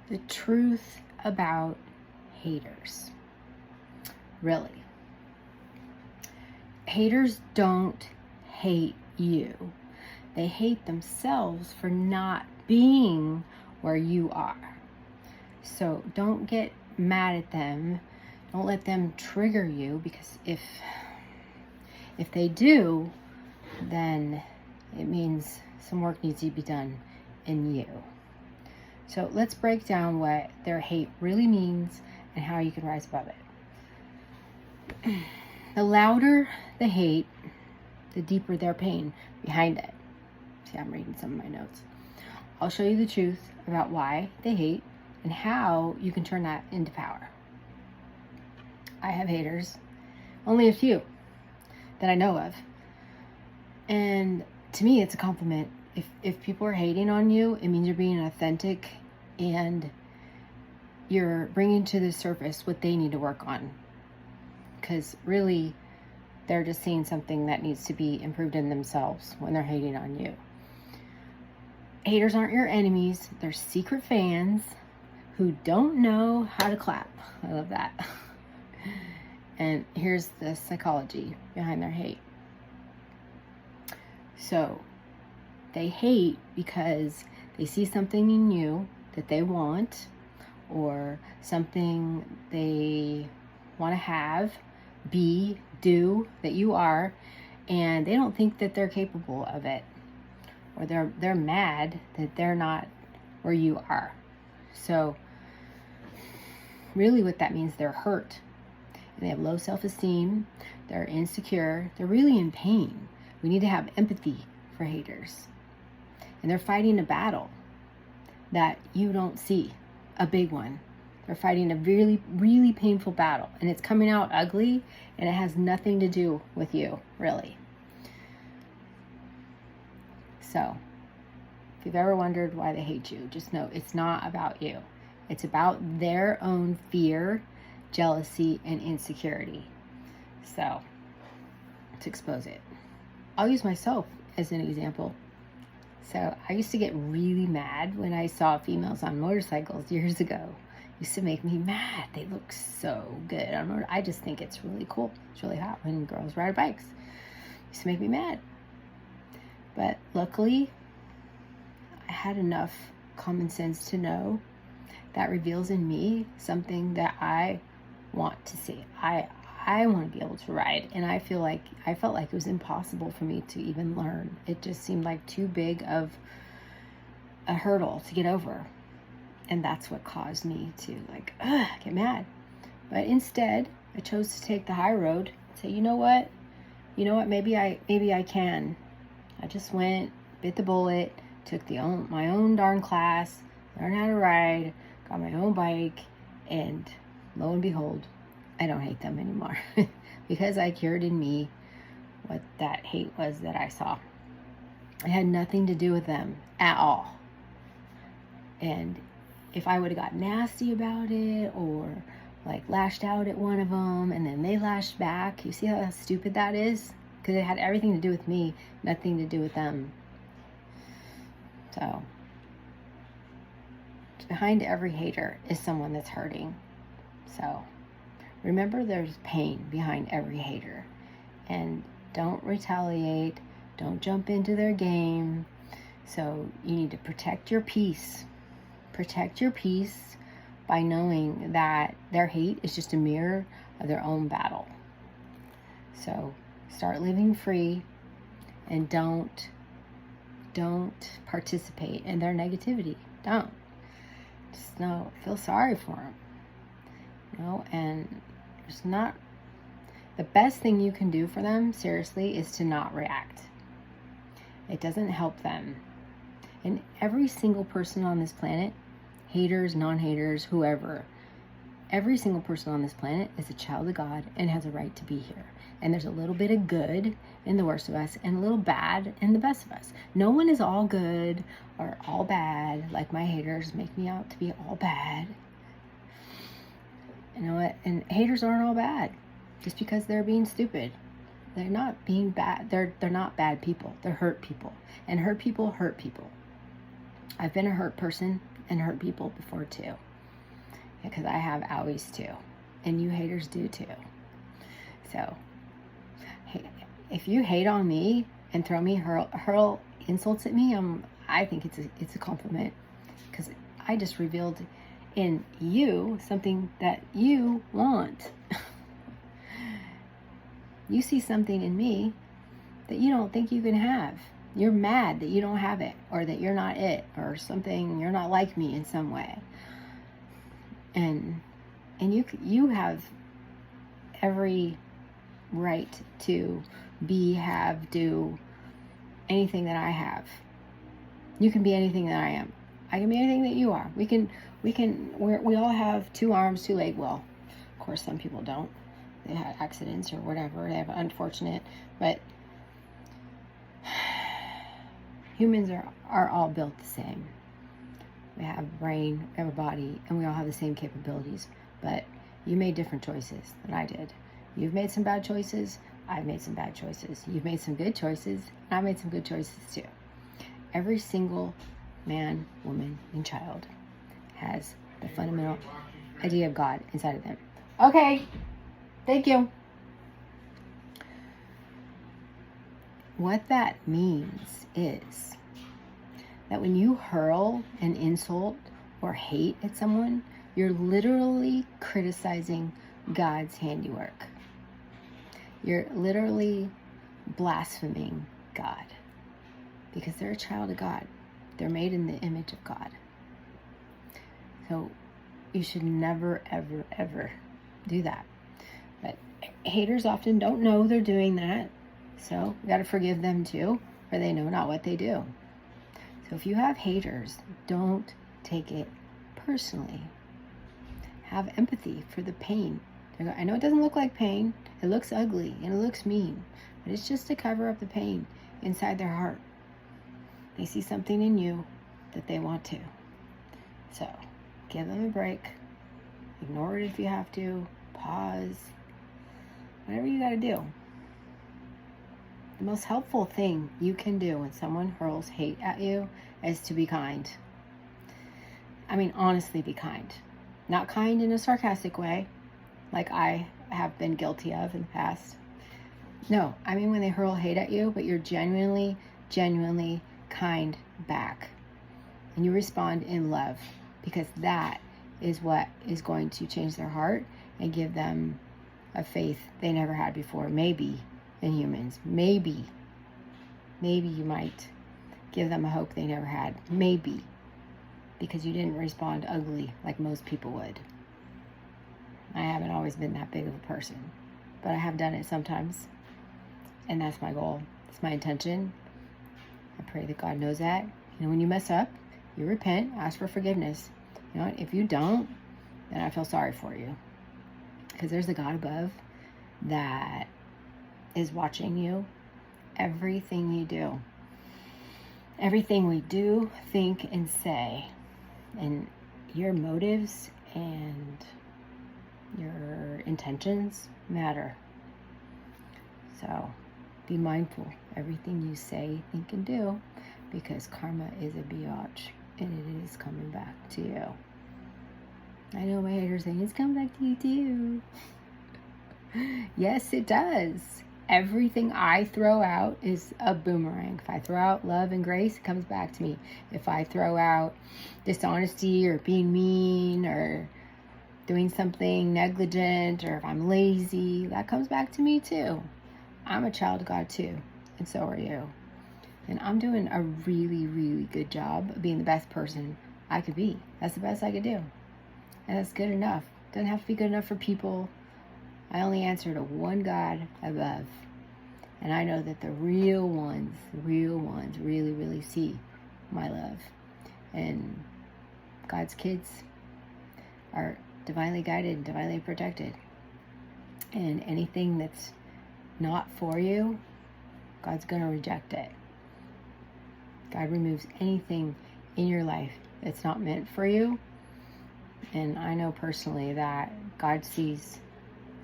The truth about haters. Really. Haters don't hate you. They hate themselves for not being where you are. So don't get mad at them. Don't let them trigger you, because if they do, then it means some work needs to be done in you. So let's break down what their hate really means and how you can rise above it. The louder the hate, the deeper their pain behind it. See, I'm reading some of my notes. I'll show you the truth about why they hate and how you can turn that into power. I have haters, only a few that I know of. And to me, it's a compliment. If people are hating on you, it means you're being authentic and you're bringing to the surface what they need to work on. Because really, they're just seeing something that needs to be improved in themselves when they're hating on you. Haters aren't your enemies. They're secret fans who don't know how to clap. I love that. And here's the psychology behind their hate. So they hate because they see something in you that they want, or something they want to have, be, do, that you are, and they don't think that they're capable of it, or they're mad that they're not where you are. So really what that means, they're hurt. And they have low self-esteem, they're insecure, they're really in pain. We need to have empathy for haters. And they're fighting a battle that you don't see, a big one. They're fighting a really, really painful battle, and it's coming out ugly, and it has nothing to do with you, really. So, if you've ever wondered why they hate you, just know it's not about you. It's about their own fear, jealousy, and insecurity. So, let's expose it. I'll use myself as an example. So I used to get really mad when I saw females on motorcycles years ago. It used to make me mad. They look so good. I just think it's really cool. It's really hot when girls ride bikes. It used to make me mad. But luckily, I had enough common sense to know that reveals in me something that I want to see. I want to be able to ride, and I felt like it was impossible for me to even learn. It just seemed like too big of a hurdle to get over, and that's what caused me to get mad. But instead, I chose to take the high road. Say, you know what? Maybe I can. I just went, bit the bullet, took my own darn class, learned how to ride, got my own bike, and lo and behold, I don't hate them anymore because I cured in me what that hate was that I saw. It had nothing to do with them at all. And if I would have got nasty about it, or lashed out at one of them and then they lashed back, you see how stupid that is? Because it had everything to do with me, nothing to do with them. So behind every hater is someone that's hurting. So remember, there's pain behind every hater. And don't retaliate. Don't jump into their game. So you need to protect your peace. Protect your peace by knowing that their hate is just a mirror of their own battle. So start living free, and don't participate in their negativity. Don't. Just feel sorry for them. And it's not the best thing you can do for them, seriously, is to not react. It doesn't help them. And every single person on this planet, haters, non-haters, whoever, every single person on this planet is a child of God and has a right to be here. And there's a little bit of good in the worst of us and a little bad in the best of us. No one is all good or all bad, like my haters make me out to be all bad. You know what? And haters aren't all bad just because they're being stupid. They're not being bad. They're not bad people. They're hurt people. And hurt people hurt people. I've been a hurt person and hurt people before too. Because I have always too. And you haters do too. So, if you hate on me and throw me, hurl insults at me, I think it's a compliment. Because I just revealed in you something that you want. You see something in me that you don't think you can have. You're mad that you don't have it, or that you're not it, or something, you're not like me in some way. And you have every right to be, have, do anything that I have. You can be anything that I am. I can be anything that you are. We all have 2 arms, 2 legs. Well, of course, some people don't. They had accidents or whatever. They have unfortunate, but humans are all built the same. We have a brain, we have a body, and we all have the same capabilities. But you made different choices than I did. You've made some bad choices. I've made some bad choices. You've made some good choices. And I've made some good choices too. Every single man, woman, and child has the fundamental idea of God inside of them. Okay. Thank you. What that means is that when you hurl an insult or hate at someone, you're literally criticizing God's handiwork. You're literally blaspheming God, because they're a child of God. They're made in the image of God. So you should never, ever, ever do that. But haters often don't know they're doing that. So you got to forgive them too, for they know not what they do. So if you have haters, don't take it personally. Have empathy for the pain. I know it doesn't look like pain. It looks ugly and it looks mean, but it's just to cover up the pain inside their heart. They see something in you that they want to. So give them a break. Ignore it if you have to. Pause. Whatever you got to do. The most helpful thing you can do when someone hurls hate at you is to be kind. I mean, honestly, be kind. Not kind in a sarcastic way, like I have been guilty of in the past. No, I mean when they hurl hate at you, but you're genuinely kind back. And you respond in love, because that is what is going to change their heart and give them a faith they never had before. Maybe in humans. Maybe you might give them a hope they never had. Maybe. Because you didn't respond ugly like most people would. I haven't always been that big of a person, but I have done it sometimes, and that's my goal. It's my intention. I pray that God knows that. When you mess up, you repent, ask for forgiveness. You know what? If you don't, then I feel sorry for you, because there's a God above that is watching you. Everything you do, everything we do, think, and say, and your motives and your intentions matter. So be mindful everything you say, think, and do, because karma is a biatch, and it is coming back to you. I know my haters saying it's coming back to you too. Yes, it does. Everything I throw out is a boomerang. If I throw out love and grace, it comes back to me. If I throw out dishonesty or being mean or doing something negligent, or if I'm lazy, that comes back to me too. I'm a child of God too, and so are you. And I'm doing a really good job of being the best person I could be. That's the best I could do. And that's good enough. Doesn't have to be good enough for people. I only answer to one God above. And I know that the real ones really see my love. And God's kids are divinely guided and divinely protected. And anything that's not for you, God's going to reject it. God removes anything in your life that's not meant for you. And I know personally that God sees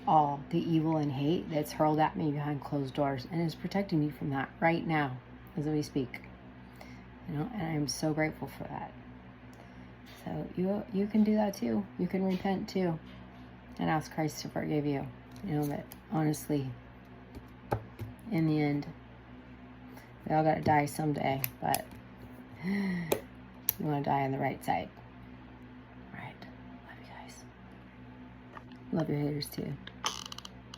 all the evil and hate that's hurled at me behind closed doors, and is protecting me from that right now as we speak. And I am so grateful for that. So you can do that too. You can repent too and ask Christ to forgive you. You know, but honestly, in the end, we all got to die someday, but you want to die on the right side. All right. Love you guys. Love your haters too.